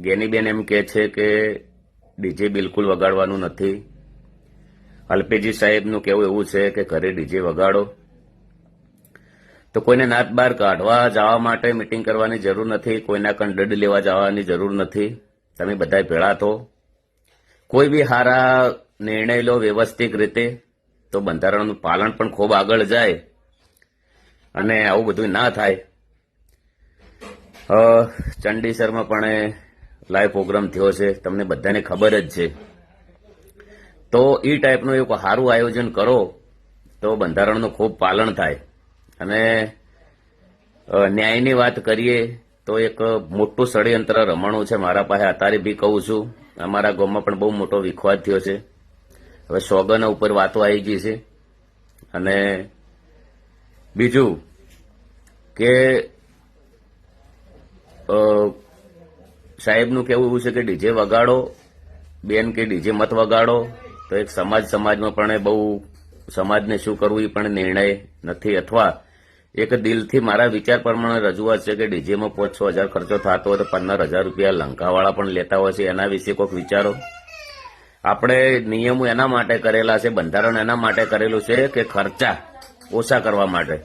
ગેનીબેન એમ કહે છે કે ડીજે બિલકુલ વગાડવાનું નથી. અલ્પેજી સાહેબનું કહેવું એવું છે કે ઘરે ડીજે વગાડો. તો કોઈને નાત બહાર કાઢવા જવા માટે મિટિંગ કરવાની જરૂર નથી, કોઈના કંડડ લેવા જવાની જરૂર નથી. તમે બધા ભેળા થો, કોઈ બી સારા નિર્ણય લો વ્યવસ્થિત રીતે, તો બંધારણનું પાલન પણ ખૂબ આગળ જાય અને આવું બધું ના થાય. ચંડીસરમાં પણ લાઈવ પ્રોગ્રામ થયો છે, તમને બધાને ખબર જ છે. તો એ ટાઈપનું એક સારું આયોજન કરો તો બંધારણનું ખૂબ પાલન થાય. અને ન્યાયની વાત કરીએ તો એક મોટું ષડયંત્ર રમણું છે મારા પાસે, અત્યારે બી કહું છું. અમારા ગામમાં પણ બહુ મોટો વિખવાદ થયો છે. હવે સોગન ઉપર વાતો આવી ગઈ છે. અને બીજું કે સાહેબનું કહેવું એવું છે કે ડીજે વગાડો બેન, કે ડીજે મત વગાડો. તો એક સમાજમાં પણ બહુ સમાજને શું કરવું એ પણ નિર્ણય નથી, અથવા એક દિલથી મારા વિચાર પ્રમાણે રજૂઆત છે કે ડીજેમાં 5-6 હજાર ખર્ચો થતો હોય તો 15,000 રૂપિયા લંકાવાળા પણ લેતા હોય છે. એના વિશે કોઈક વિચારો. આપણે નિયમો એના માટે કરેલા છે, બંધારણ એના માટે કરેલું છે કે ખર્ચા ઓછા કરવા માટે.